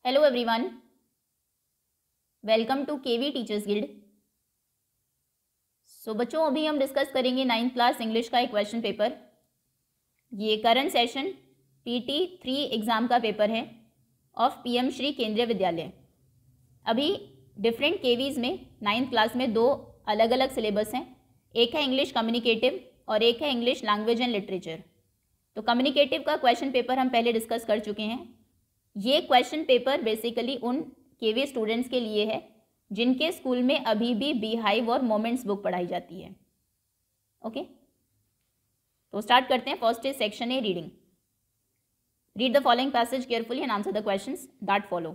Hello everyone, welcome to KV teachers guild. So बच्चों, अभी हम डिस्कस करेंगे 9th क्लास इंग्लिश का एक क्वेश्चन पेपर। ये करंट सेशन PT 3 एग्ज़ाम का पेपर है ऑफ PM श्री केंद्रीय विद्यालय। अभी डिफरेंट केवीज़ में 9th क्लास में दो अलग अलग सिलेबस हैं, एक है इंग्लिश कम्युनिकेटिव और एक है इंग्लिश लैंग्वेज एंड लिटरेचर। तो कम्युनिकेटिव का क्वेश्चन पेपर हम पहले डिस्कस कर चुके हैं। ये क्वेश्चन पेपर बेसिकली उन केवी स्टूडेंट्स के लिए है जिनके स्कूल में अभी भी बीहाइव और मोमेंट्स बुक पढ़ाई जाती है। ओके, तो स्टार्ट करते हैं। First is section A, reading. Read the following passage carefully and answer the questions that follow.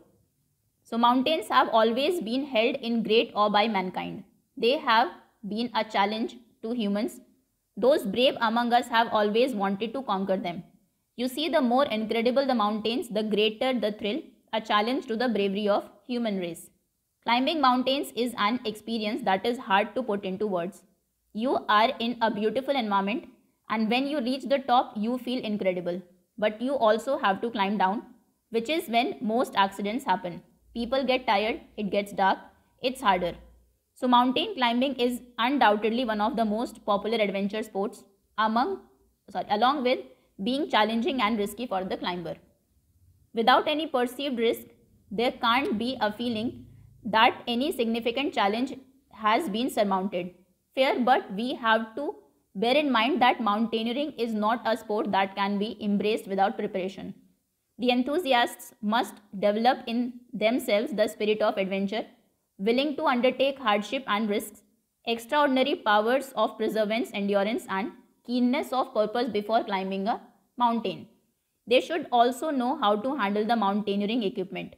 So mountains have always been held in great awe by mankind. They have been a challenge to humans. Those brave among us have always wanted to conquer them. You see, the more incredible the mountains, the greater the thrill, a challenge to the bravery of human race. Climbing mountains is an experience that is hard to put into words. You are in a beautiful environment, and when you reach the top, you feel incredible. But you also have to climb down, which is when most accidents happen. People get tired, it gets dark, it's harder. So mountain climbing is undoubtedly one of the most popular adventure sports along with being challenging and risky for the climber. Without any perceived risk, there can't be a feeling that any significant challenge has been surmounted. Fair, but we have to bear in mind that mountaineering is not a sport that can be embraced without preparation. The enthusiasts must develop in themselves the spirit of adventure, willing to undertake hardship and risks, extraordinary powers of perseverance, endurance, and keenness of purpose before climbing a mountain. They should also know how to handle the mountaineering equipment.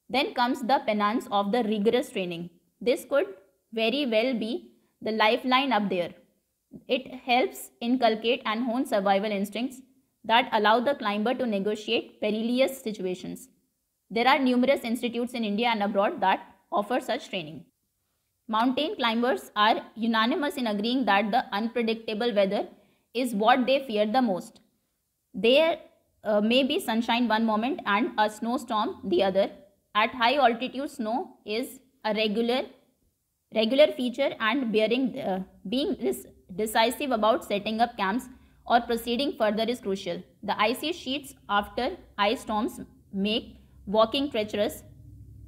Then comes the penance of the rigorous training. This could very well be the lifeline up there. It helps inculcate and hone survival instincts that allow the climber to negotiate perilous situations. There are numerous institutes in India and abroad that offer such training. Mountain climbers are unanimous in agreeing that the unpredictable weather is what they fear the most. There may be sunshine one moment and a snowstorm the other. At high altitude, snow is a regular feature, and being decisive about setting up camps or proceeding further is crucial. The icy sheets after ice storms make walking treacherous,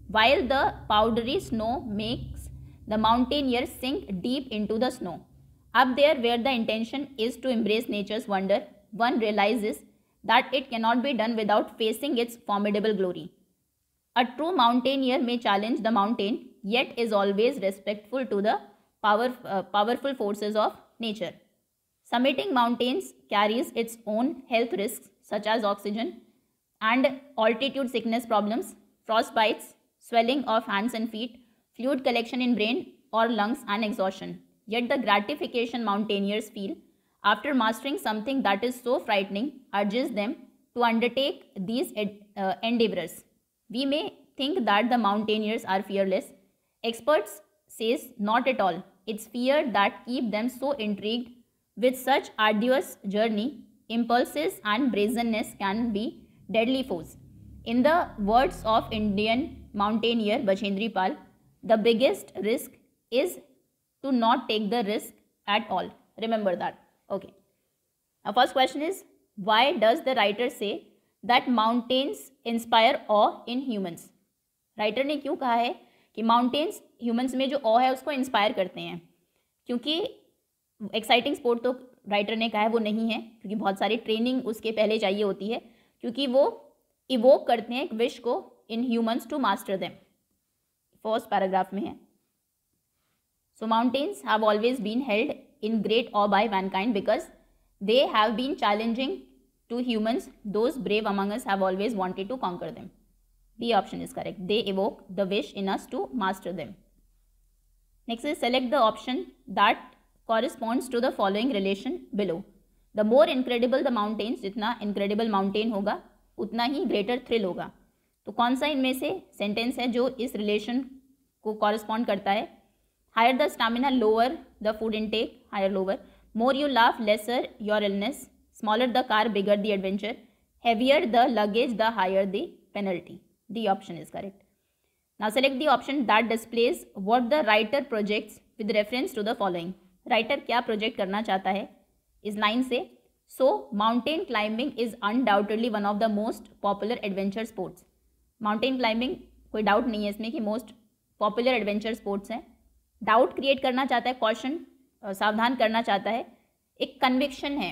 while the powdery snow makes the mountaineer sink deep into the snow. Up there, where the intention is to embrace nature's wonder, one realizes that it cannot be done without facing its formidable glory. A true mountaineer may challenge the mountain, yet is always respectful to the powerful forces of nature. Summiting mountains carries its own health risks, such as oxygen and altitude sickness problems, frostbites, swelling of hands and feet, fluid collection in brain or lungs, and exhaustion. Yet the gratification mountaineers feel after mastering something that is so frightening urges them to undertake these endeavors. We may think that the mountaineers are fearless. Experts says not at all. It's fear that keep them so intrigued with such arduous journey. Impulses and brazenness can be deadly foes. In the words of Indian mountaineer Bachendri Pal, the biggest risk is to not take the risk at all. Remember that. Okay. Our first question is, why does the writer say that mountains inspire awe in humans? Writer ने क्यों कहा है कि mountains humans में जो ऑ है उसको inspire करते हैं? क्योंकि एक्साइटिंग स्पोर्ट तो राइटर ने कहा है वो नहीं है, क्योंकि बहुत सारी ट्रेनिंग उसके पहले चाहिए होती है, क्योंकि वो इवोक करते हैं एक विश को in humans to master them. First paragraph में है, so mountains have always been held in great awe by mankind because they have been challenging to humans. Those brave among us have always wanted to conquer them. B option is correct. They evoke the wish in us to master them. Next is select the option that corresponds to the following relation below. The more incredible the mountains, जितना incredible mountain होगा उतना ही greater thrill होगा. तो कौन सा इनमें से sentence है जो इस रिलेशन को कॉरस्पॉन्ड करता है? Higher the stamina, lower the food intake, higher lower. More you laugh, lesser your illness. Smaller the car, bigger the adventure. Heavier the luggage, the higher the penalty. D option is correct. Now select the option that displays what the writer projects with reference to the following. Writer क्या project करना चाहता है इस line से. So mountain climbing is undoubtedly one of the most popular adventure sports. Mountain climbing कोई doubt नहीं है इसमें कि मोस्ट पॉपुलर एडवेंचर स्पोर्ट्स हैं. डाउट क्रिएट करना चाहता है, कॉशन सावधान करना चाहता है, एक कन्विक्शन है,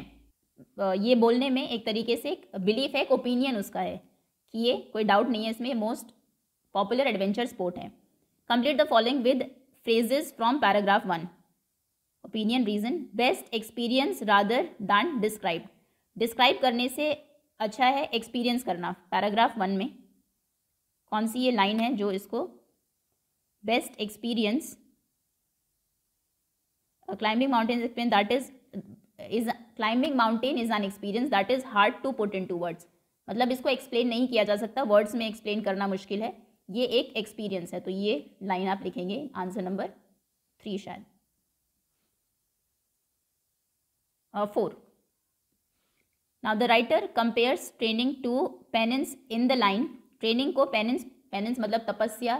ये बोलने में एक तरीके से एक बिलीफ है, एक ओपिनियन उसका है कि ये कोई डाउट नहीं है इसमें मोस्ट पॉपुलर एडवेंचर स्पोर्ट है. Complete the following with phrases from paragraph 1. Opinion, reason, best experience rather than describe. Describe करने से अच्छा है एक्सपीरियंस करना. पैराग्राफ 1 में कौन सी ये लाइन है जो इसको best experience climbing mountain experience that is climbing mountain is an experience that is hard to put into words. मतलब इसको एक्सप्लेन नहीं किया जा सकता, वर्ड्स में एक्सप्लेन करना मुश्किल है, ये एक एक्सपीरियंस है. तो ये लाइन आप लिखेंगे आंसर नंबर 3 शायद. 4. Now the writer compares training to penance in the line. Training को पेनेंस मतलब तपस्या,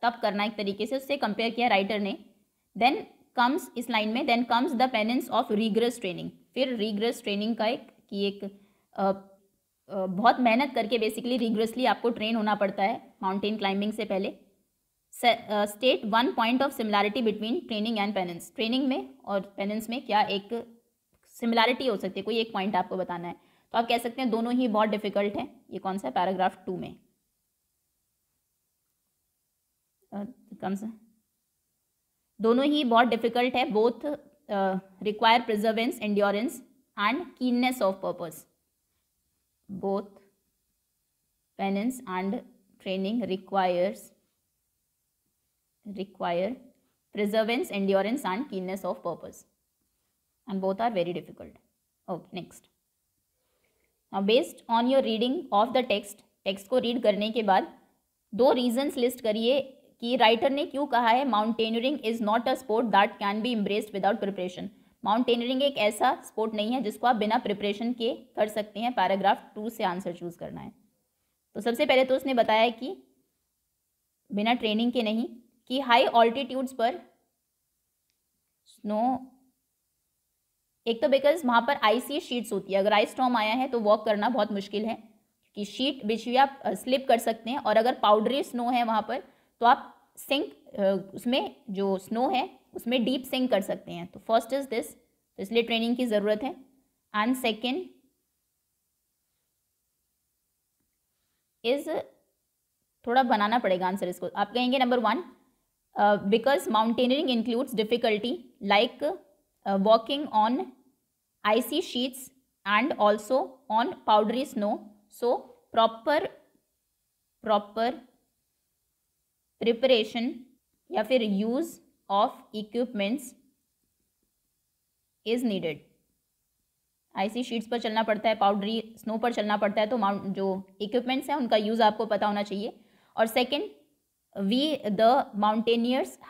तप करना एक तरीके से, उससे कंपेयर किया राइटर ने. देन कम्स, इस लाइन में then comes the penance of rigorous training. फिर रिगरस ट्रेनिंग का एक बहुत मेहनत करके बेसिकली रिगरसली आपको ट्रेन होना पड़ता है माउंटेन क्लाइंबिंग से पहले. State 1 point of similarity between training and penance. Training में और पेनेंस में क्या एक सिमिलैरिटी हो सकती है, कोई एक पॉइंट आपको बताना है. तो आप कह सकते हैं दोनों ही बहुत डिफिकल्ट हैं. ये कौन सा है, पैराग्राफ 2 में कम से दोनों ही बहुत डिफिकल्ट है. Both require प्रिजर्वेंस, endurance and keenness of purpose. Both penance and training require प्रिजर्वेंस, endurance and keenness of purpose, and both are very difficult. Okay, next. Now based on your reading of the text को read करने के बाद 2 regions list करिए कि writer ने क्यों कहा है mountaineering is not a sport that can be embraced without preparation. Mountaineering एक ऐसा स्पोर्ट नहीं है जिसको आप बिना प्रिपरेशन के कर सकते हैं. पैराग्राफ 2 से आंसर चूज करना है. तो सबसे पहले तो उसने बताया कि बिना ट्रेनिंग के नहीं, कि हाई ऑल्टीट्यूड्स पर स्नो, एक तो बिकॉज वहाँ पर आइसी शीट्स होती है, अगर आइस स्टॉर्म आया है तो वॉक करना बहुत मुश्किल है, कि शीट बिछ भी आप स्लिप कर सकते हैं. और अगर पाउडरी स्नो है वहाँ पर तो आप सिंक, उसमें जो स्नो है उसमें डीप सिंक कर सकते हैं. तो फर्स्ट इज दिस, तो इसलिए ट्रेनिंग की ज़रूरत है. एंड सेकेंड इज, थोड़ा बनाना पड़ेगा आंसर इसको. आप कहेंगे number 1 because mountaineering includes difficulty like walking on icy sheets and also on powdery snow. So proper preparation या फिर use of equipments is needed. icy sheets पर चलना पड़ता है, पाउडरी स्नो पर चलना पड़ता है, तो जो इक्विपमेंट्स हैं उनका यूज़ आपको पता होना चाहिए. और second, the mountaineers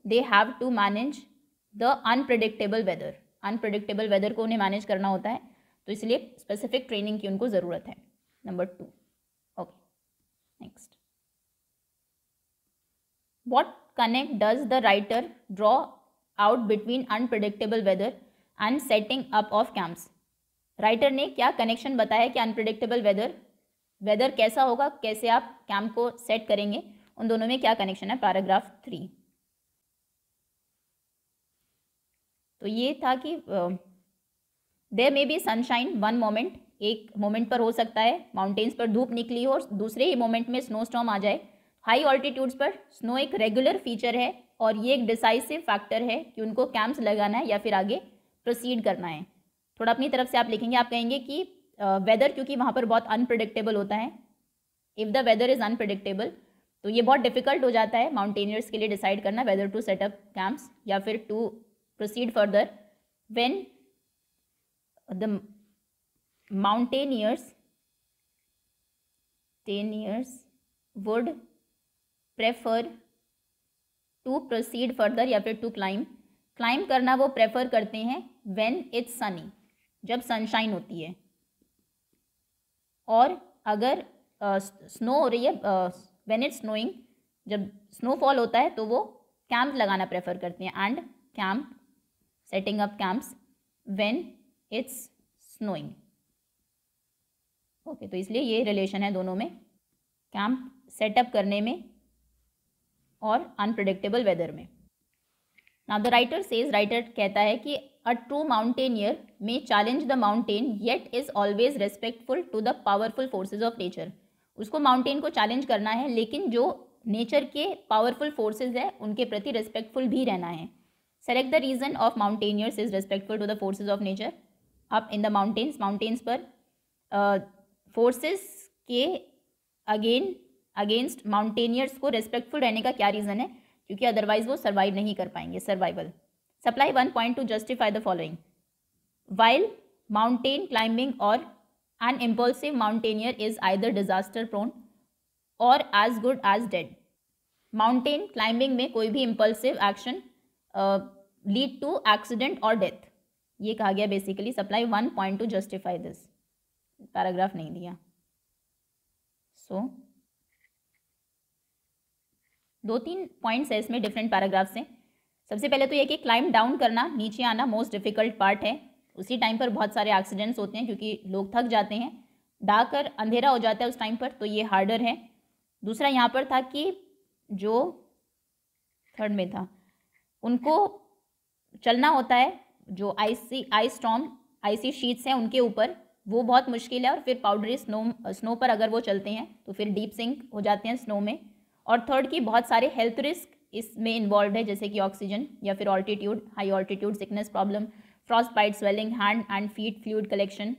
they have to manage the unpredictable weather. Unpredictable weather को उन्हें मैनेज करना होता है, तो इसलिए स्पेसिफिक ट्रेनिंग की उनको ज़रूरत है. Number 2. Okay, next. What connect does the writer draw out between unpredictable weather and setting up of camps. Writer ने क्या कनेक्शन बताया कि अनप्रिडिक्टेबल वेदर कैसा होगा, कैसे आप कैंप को सेट करेंगे, उन दोनों में क्या कनेक्शन है. पैराग्राफ 3. तो ये था कि there may be sunshine one moment, एक मोमेंट पर हो सकता है माउंटेन्स पर धूप निकली हो और दूसरे ही मोमेंट में स्नो स्टॉर्म आ जाए. हाई ऑल्टीट्यूड्स पर स्नो एक रेगुलर फीचर है और ये एक डिसाइसिव फैक्टर है कि उनको कैंप्स लगाना है या फिर आगे प्रोसीड करना है. थोड़ा अपनी तरफ से आप लिखेंगे, आप कहेंगे कि वेदर क्योंकि वहाँ पर बहुत अनप्रिडिक्टेबल होता है. If the weather is unpredictable तो ये बहुत डिफिकल्ट हो जाता है माउंटेनियर्स के लिए डिसाइड करना वेदर टू सेटअप कैंप्स या फिर to proceed further. When the mountaineers would prefer to proceed further या फिर to climb करना वो प्रेफर करते हैं when it's sunny, जब सनशाइन होती है. और अगर स्नो हो रही है, व्हेन इट्स स्नोइंग, जब स्नोफॉल होता है तो वो कैंप लगाना प्रेफर करते हैं, and camp, setting up camps when it's snowing. Okay, तो इसलिए ये रिलेशन है दोनों में, कैंप सेटअप करने में और अनप्रिडिक्टेबल वेदर में। नाउ द राइटर सेज, राइटर कहता है कि a true mountaineer may challenge the mountain yet is always respectful to the powerful forces of nature. उसको माउंटेन को चैलेंज करना है, लेकिन जो नेचर के पावरफुल फोर्सेज है उनके प्रति रेस्पेक्टफुल भी रहना है। Select the reason of mountaineers is respectful to the forces of nature. Up in the mountains, mountains पर फोर्सेस के अगेंस्ट माउंटेनियर्स को रेस्पेक्टफुल रहने का क्या रीज़न है, क्योंकि अदरवाइज वो सर्वाइव नहीं कर पाएंगे। Survival. Supply 1 point to justify the following. While mountain climbing और an impulsive mountaineer is either disaster prone और as good as dead. Mountain climbing में कोई भी impulsive action lead to accident और डेथ, ये कहा गया basically. Supply 1 point to justify this. Paragraph नहीं दिया। सो 2-3 पॉइंट्स है इसमें, डिफरेंट पैराग्राफ से। सबसे पहले तो ये कि क्लाइंब डाउन करना, नीचे आना मोस्ट डिफिकल्ट पार्ट है। उसी टाइम पर बहुत सारे एक्सीडेंट्स होते हैं क्योंकि लोग थक जाते हैं, डार्क और अंधेरा हो जाता है उस टाइम पर, तो ये हार्डर है। दूसरा यहाँ पर था कि जो थर्ड में था, उनको चलना होता है, जो आइस स्टॉर्म, आइसी शीट्स हैं उनके ऊपर, वो बहुत मुश्किल है। और फिर पाउडरी स्नो पर अगर वो चलते हैं तो फिर डीप सिंक हो जाते हैं स्नो में। और थर्ड की बहुत सारे हेल्थ रिस्क इसमें इन्वॉल्व है, जैसे कि ऑक्सीजन या फिर altitude, high altitude sickness problem, frost bite, swelling, hand and feet, fluid collection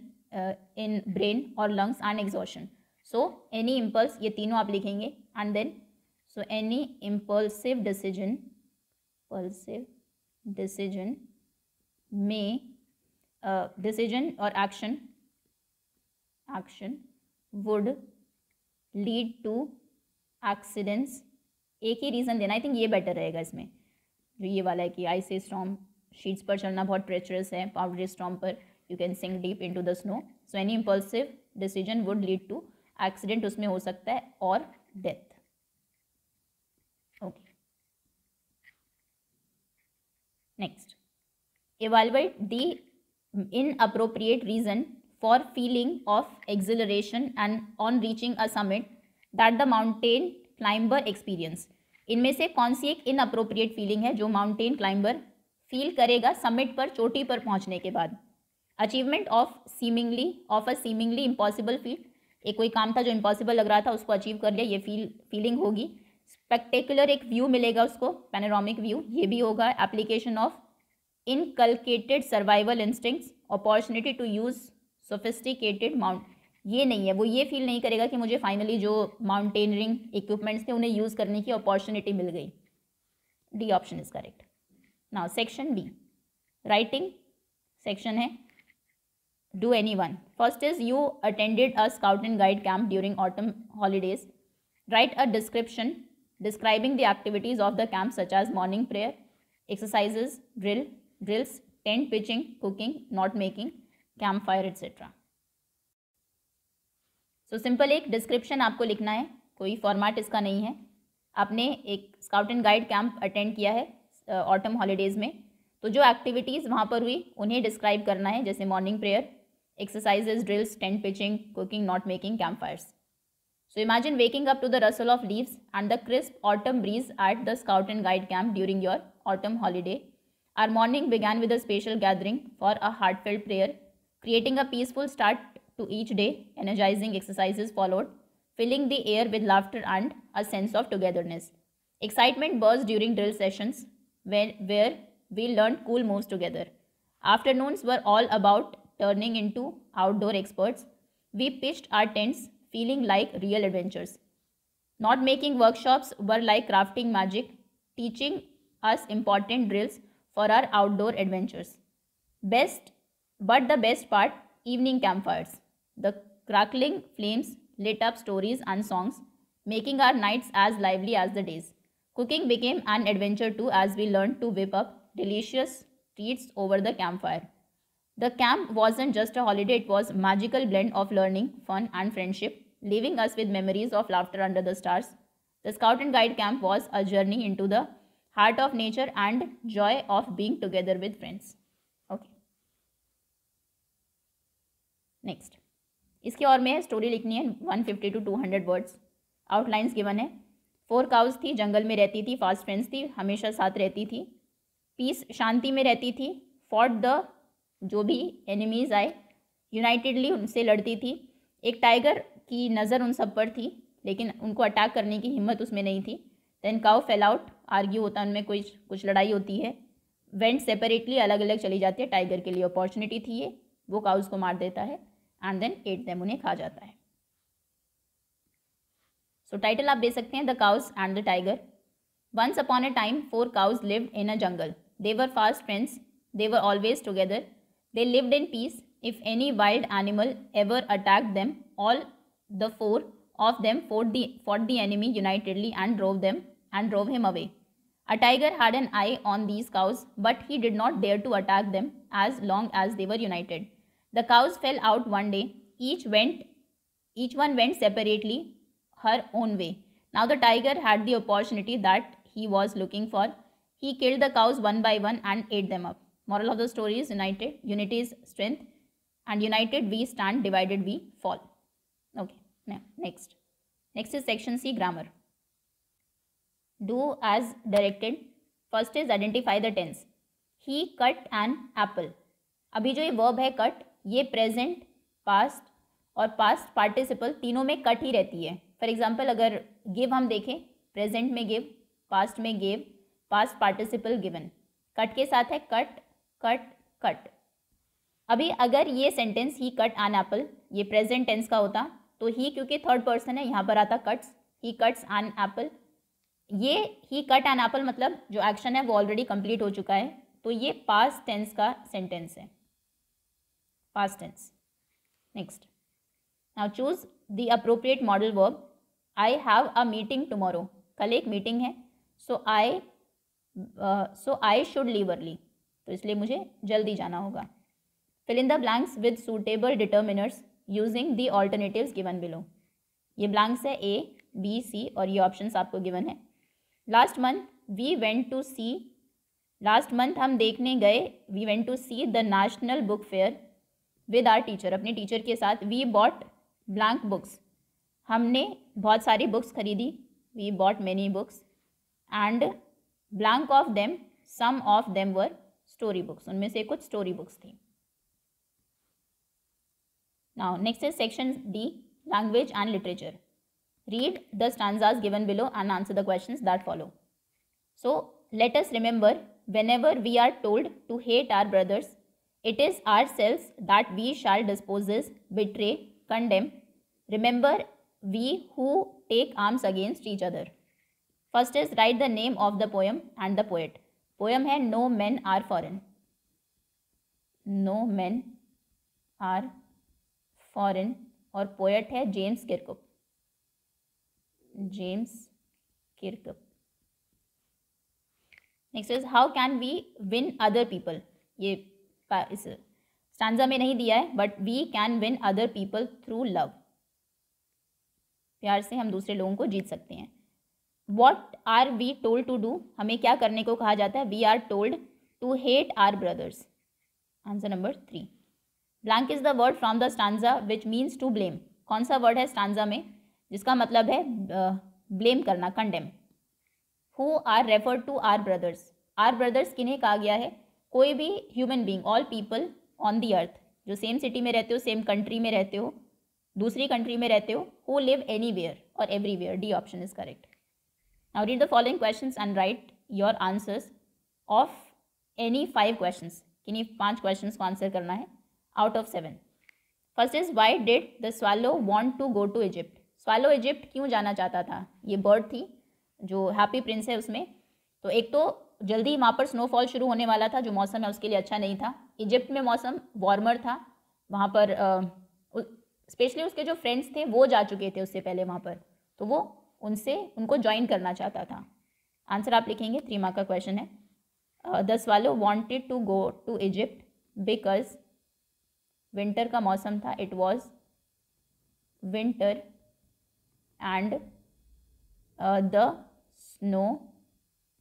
in brain और lungs and exhaustion. So any impulse, ये तीनों आप लिखेंगे। And then so any impulsive decision में डिसीजन और action would lead to accidents. एक ही reason देना, आई थिंक ये बेटर रहेगा इसमें, जो ये वाला है कि आइसी स्टॉर्म शीट्स पर चलना बहुत ट्रेचरस है, पाउडरी स्टॉर्म पर you can sink deep into the snow. So any impulsive decision would lead to accident, उसमें हो सकता है, और death. Okay, next, evaluate the inappropriate reason for feeling of exhilaration and on reaching a summit that the mountain climber experience। इनमें से कौन सी एक inappropriate feeling है जो माउंटेन क्लाइंबर फील करेगा समिट पर, चोटी पर पहुंचने के बाद। Achievement of a seemingly impossible feet, एक कोई काम था जो इम्पॉसिबल लग रहा था, उसको अचीव कर लिया, ये फीलिंग होगी। स्पेक्टेकुलर एक व्यू मिलेगा उसको, पैनोरामिक व्यू, ये भी होगा। Application of inculcated survival instincts, opportunity to use sophisticated mount, ये नहीं है, वो ये फील नहीं करेगा कि मुझे फाइनली जो माउंटेनरिंग इक्विपमेंट्स थे उन्हें यूज़ करने की अपॉर्चुनिटी मिल गई। D option is correct. Now section B, writing section है। Do any one. First is you attended a scout and guide camp during autumn holidays. Write a description describing the activities of the camp such as morning prayer, exercises, drills, tent pitching, cooking, knot making, campfire, etc. So simple एक description आपको लिखना है, कोई format इसका नहीं है। आपने एक scout and guide camp attend किया है ऑटम हॉलीडेज़ में, तो जो एक्टिविटीज़ वहाँ पर हुई उन्हें डिस्क्राइब करना है, जैसे morning prayer, exercises, drills, tent pitching, cooking, knot making, camp fires. So imagine waking up to the rustle of leaves and the crisp autumn breeze at the Scout and Guide camp during your autumn holiday. Our morning began with a special gathering for a heartfelt prayer, creating a peaceful start to each day. Energizing exercises followed, filling the air with laughter and a sense of togetherness. Excitement burst during drill sessions where we learned cool moves together. Afternoons were all about turning into outdoor experts. We pitched our tents, feeling like real adventures. Knot making workshops were like crafting magic, teaching us important drills for our outdoor adventures. But the best part, evening campfires. The crackling flames lit up stories and songs, making our nights as lively as the days. Cooking became an adventure too, as we learned to whip up delicious treats over the campfire. The camp wasn't just a holiday, it was a magical blend of learning, fun and friendship. leaving us with memories of laughter under the stars. The Scout and Guide camp was a journey into the heart of nature and joy of being together with friends. Okay. Next, इसके और में story लिखनी है 150 to 200 words. Outlines given है. 4 cause थी, जंगल में रहती थी, फास्ट फ्रेंड्स थी, हमेशा साथ रहती थी, पीस शांति में रहती थी, फॉट द जो भी एनिमीज आए यूनाइटेडली उनसे लड़ती थी. एक टाइगर की नज़र उन सब पर थी लेकिन उनको अटैक करने की हिम्मत उसमें नहीं थी. Then cow fell out, argue होता है उनमें, कुछ लड़ाई होती है. वेंट सेपरेटली, अलग अलग चली जाती है. टाइगर के लिए अपॉर्चुनिटी थी ये, वो काउज को मार देता है एंड देन एट देम, उन्हें खा जाता है. सो टाइटल आप दे सकते हैं the cows and the tiger. Once upon a time 4 cows lived in a jungle. They were fast friends, they were always together, they lived in peace. If any wild animal ever attacked them, all the 4 of them fought the enemy unitedly and drove him away. A tiger had an eye on these cows, but he did not dare to attack them as long as they were united. The cows fell out one day, each one went separately her own way. Now the tiger had the opportunity that he was looking for. He killed the cows one by one and ate them up. Moral of the story is unity is strength, and united we stand, divided we fall. Okay, now next is section C, grammar. Do as directed. First is identify the tense. He cut an apple. अभी जो ये verb है cut, ये present, past और past participle तीनों में cut ही रहती है. फॉर एग्जाम्पल अगर give हम देखें, present में give, past में gave, past participle given. cut के साथ है cut, कट कट. अभी अगर ये सेंटेंस ही कट एन एप्पल ये प्रेजेंट टेंस का होता तो ही क्योंकि थर्ड पर्सन है यहाँ पर आता cuts, he cuts an apple. ये ही कट एन एप्पल मतलब जो एक्शन है वो ऑलरेडी कंप्लीट हो चुका है, तो ये पास्ट टेंस का सेंटेंस है, past tense. Next, now choose the appropriate modal verb. I have a meeting tomorrow. कल एक मीटिंग है, so I should leave early, तो इसलिए मुझे जल्दी जाना होगा. Fill in the blanks with suitable determiners using the alternatives given below. ये ब्लैंक्स है ए, बी, सी और ये ऑप्शंस आपको गिवन है. Last month we went to see. Last month हम देखने गए, we went to see the national book fair with our teacher. अपने टीचर के साथ. We bought blank books. हमने बहुत सारी बुक्स खरीदी. We bought many books. And blank of them, some of them were story books. उनमें से कुछ स्टोरी बुक्स थी. Now next is section D, language and literature. Read the stanzas given below and answer the questions that follow. So let us remember whenever we are told to hate our brothers, it is ourselves that we shall dispossess, betray, condemn. Remember we who take arms against each other. First is write the name of the poem and the poet. Poem है no men are foreign. No men are foreign और poet है James Kirkup. James Kirkup. Next is how can we win other people. ये इस stanza में नहीं दिया है, but we can win other people through love. प्यार से हम दूसरे लोगों को जीत सकते हैं. What are we told to do. हमें क्या करने को कहा जाता है. We are told to hate our brothers. Answer number 3. Blank is the word from the stanza which means to blame. कौन सा वर्ड है स्टांजा में जिसका मतलब है ब्लेम करना, condemn. Who are refer to our brothers. Our brothers किन्हें कहा गया है. कोई भी human being, all people on the earth, जो सेम सिटी में रहते हो, सेम कंट्री में रहते हो, दूसरी कंट्री में रहते हो, हु लिव एनी वेयर और everywhere. D option is correct. Now read the following questions and write your answers of any 5 questions. किन्हीं 5 questions को आंसर करना है out of 7. First is why did the swallow want to go to Egypt. swallow Egypt क्यों जाना चाहता था. ये bird थी जो हैप्पी प्रिंस है उसमें. तो एक तो जल्दी वहाँ पर स्नोफॉल शुरू होने वाला था, जो मौसम है उसके लिए अच्छा नहीं था. इजिप्ट में मौसम वार्मर था. वहाँ पर स्पेशली उसके जो फ्रेंड्स थे वो जा चुके थे उससे पहले वहाँ पर, तो वो उनको ज्वाइन करना चाहता था. आंसर आप लिखेंगे. 3 मार्क का क्वेश्चन है. The swallow wanted to go to Egypt because winter का मौसम था. It was winter and the snow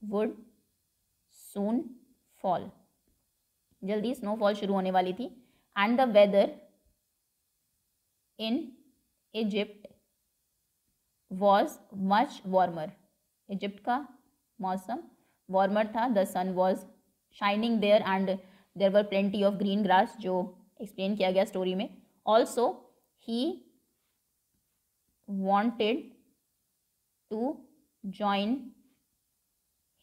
would soon fall. जल्दी स्नोफॉल शुरू होने वाली थी. And the weather in Egypt was much warmer. Egypt का मौसम वार्मर था. The sun was shining there and there were plenty of green grass, जो explain किया गया स्टोरी में. Also he wanted to join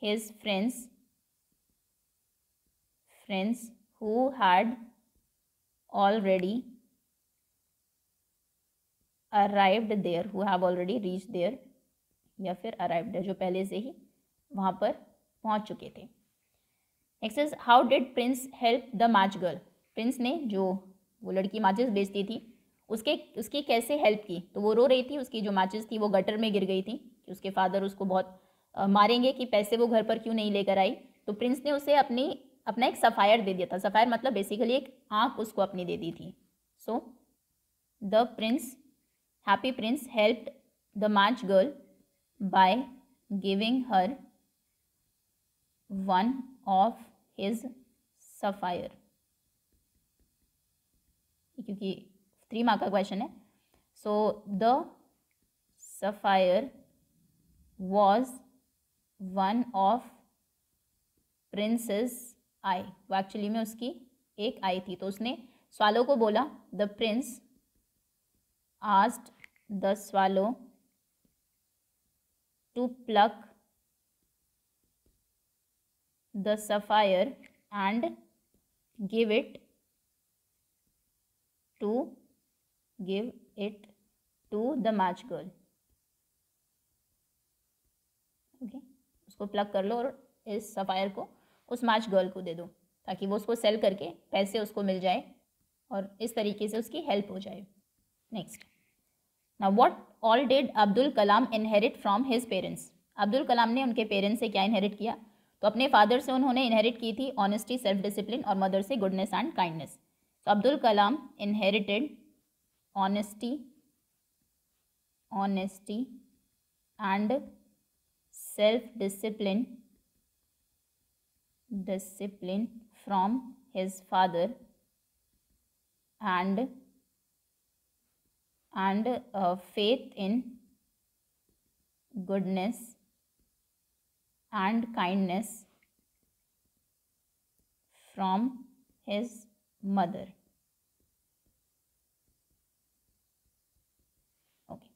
his friends who had already arrived there, who have already reached there, या फिर arrived है, जो पहले से ही वहाँ पर पहुँच चुके थे. Next is how did Prince help the match girl. Prince ने, जो वो लड़की मैचेस बेचती थी, उसकी कैसे हेल्प की. तो वो रो रही थी, उसकी जो मैचेस थी वो गटर में गिर गई थी कि उसके फादर उसको बहुत मारेंगे कि पैसे वो घर पर क्यों नहीं लेकर आई. तो प्रिंस ने उसे अपना एक सफ़ायर दे दिया था. सफ़ायर मतलब बेसिकली एक आँख उसको अपनी दे दी थी. So the prince, happy prince, helped the match girl by giving her one of his sapphire. क्योंकि 3 मार्क का क्वेश्चन है. So the sapphire was one of prince's eye. वो एक्चुअली में उसकी एक आई थी. तो उसने स्वालो को बोला. The prince asked the swallow to pluck the sapphire and give it to the match girl. Okay, उसको प्लग कर लो और इस सफ़ायर को उस मैच गर्ल को दे दो, ताकि वो उसको सेल करके पैसे उसको मिल जाए और इस तरीके से उसकी हेल्प हो जाए. Next, now what all did Abdul Kalam inherit from his parents. Abdul Kalam ने उनके पेरेंट्स से क्या इनहेरिट किया. तो अपने फादर से उन्होंने इनहेरिट की थी ऑनेस्टी, सेल्फ डिसिप्लिन, और मदर से गुडनेस एंड काइंडनेस. तो Abdul Kalam inherited honesty and self discipline from his father and faith in goodness and kindness from his mother. Okay.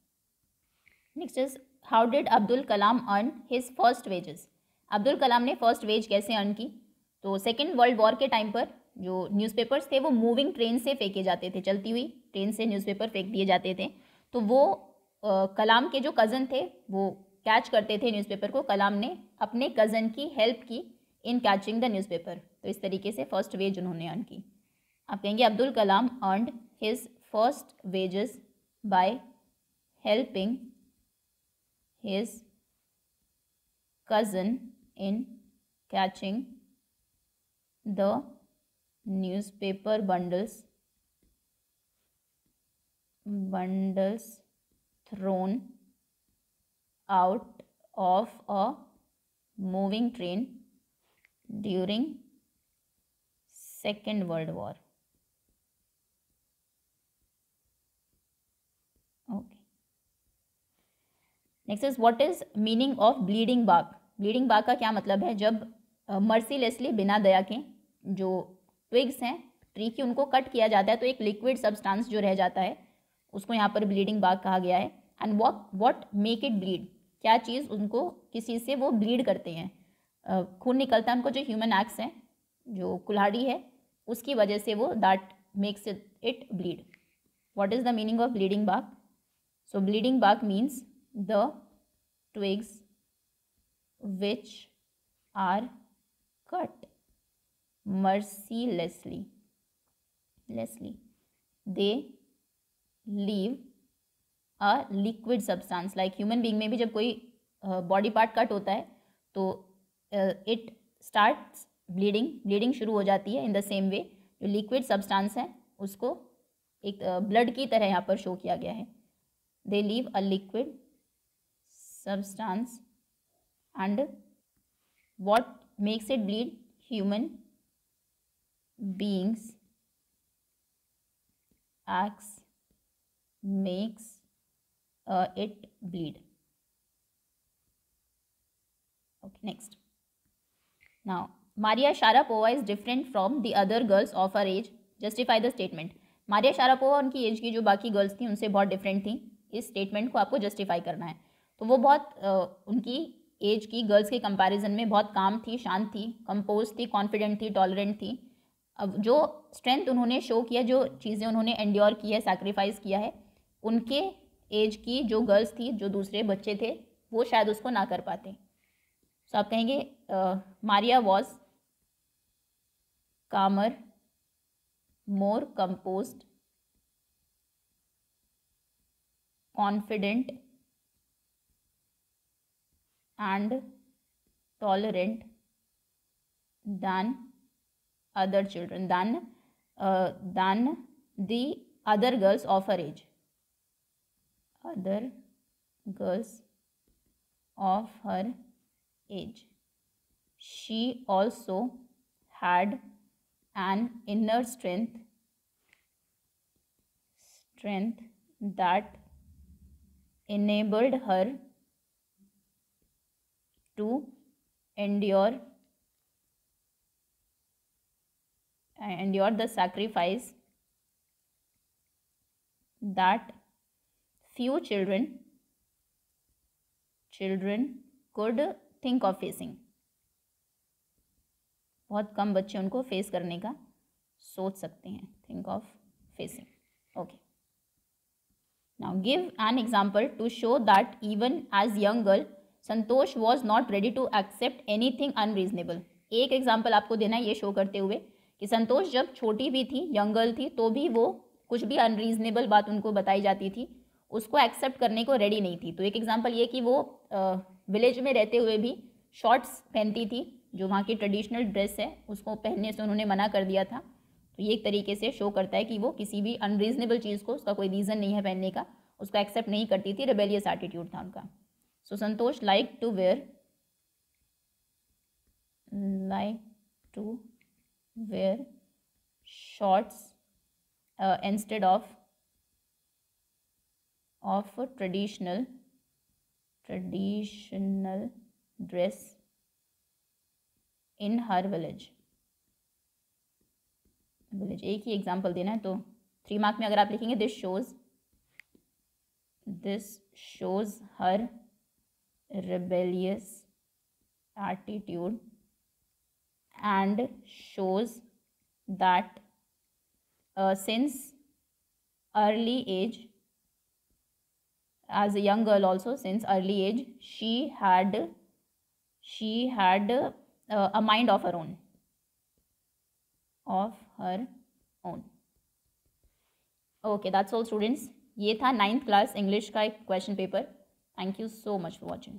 Next is how did Abdul Kalam earn his first wages. Abdul Kalam ने first wage कैसे earn की. तो second world war के time पर जो newspapers थे वो moving train से फेंके जाते थे. चलती हुई ट्रेन से न्यूज़पेपर फेंक दिए जाते थे. तो वो कलाम के जो कज़न थे वो कैच करते थे न्यूज़पेपर को. कलाम ने अपने कज़न की हेल्प की इन कैचिंग द न्यूज़पेपर. तो इस तरीके से फर्स्ट वेज उन्होंने अर्न की. आप कहेंगे Abdul Kalam earned his first wages by helping his cousin in catching the newspaper bundles thrown out of a moving train during Second World War. Okay. Next is what is meaning of bleeding bag. Bleeding bag का क्या मतलब है. जब mercilessly, बिना दया के, जो twigs हैं tree की, उनको कट किया जाता है तो एक लिक्विड सब्सटेंस जो रह जाता है उसको यहाँ पर ब्लीडिंग बाग कहा गया है. And what make it bleed. क्या चीज़ उनको, किसी से वो ब्लीड करते हैं, खून निकलता है उनको. जो ह्यूमन एक्ट्स हैं, जो कुल्हाड़ी है, उसकी वजह से वो that makes it bleed. What is the meaning of bleeding Bagh. So bleeding Bagh means the twigs which are cut mercilessly, they leave a liquid substance. like human being में भी जब कोई बॉडी पार्ट कट होता है तो it starts bleeding शुरू हो जाती है. इन द सेम वे जो लिक्विड सब्सटेंस है उसको एक ब्लड की तरह यहाँ पर शो किया गया है. they leave a liquid substance, and what makes it bleed? Human beings acts makes it bleed. Okay, next. Now, Maria Sharapova is different from the other girls of her age. Justify the statement. Maria Sharapova उनकी as की जो बाकी girls थी उनसे बहुत different थी. इस statement को आपको जस्टिफाई करना है. तो वो बहुत उनकी एज की गर्ल्स के कंपैरिजन में बहुत काम थी, शांत थी, कंपोज थी, कॉन्फिडेंट थी, टॉलरेंट थी. अब जो स्ट्रेंथ उन्होंने शो किया, जो चीज़ें उन्होंने एंड्योर की है, सैक्रिफाइस किया है, उनके एज की जो गर्ल्स थी, जो दूसरे बच्चे थे, वो शायद उसको ना कर पाते. सो आप कहेंगे Maria was calmer, more composed, confident and tolerant than other children, than the other girls of her age. Other girls of her age. She also had an inner strength that enabled her to endure the sacrifice that few children could think of facing. बहुत कम बच्चे उनको face करने का सोच सकते हैं, think of facing. Okay. Now give an example to show that even as young girl Santosh was not ready to accept anything unreasonable. एक example आपको देना है ये शो करते हुए कि संतोष जब छोटी भी थी, यंग गर्ल थी, तो भी वो कुछ भी अनरीजनेबल बात उनको बताई जाती थी, उसको एक्सेप्ट करने को रेडी नहीं थी. तो एक एग्जाम्पल ये कि वो विलेज में रहते हुए भी शॉर्ट्स पहनती थी, जो वहाँ की ट्रेडिशनल ड्रेस है उसको पहनने से उन्होंने मना कर दिया था. तो ये एक तरीके से शो करता है कि वो किसी भी अनरीजनेबल चीज़ को, उसका कोई रीज़न नहीं है पहनने का, उसको एक्सेप्ट नहीं करती थी. रिबेलियस एटीट्यूड था उनका. So Santosh liked to wear shorts instead of a traditional dress in her village. एक ही एग्जाम्पल देना है. तो 3 मार्क में अगर आप लिखेंगे this shows her rebellious attitude and shows that since early age, as a young girl also, since early age she had a mind of her own. Okay, that's all students. ये था 9th class English का एक question paper. Thank you so much for watching.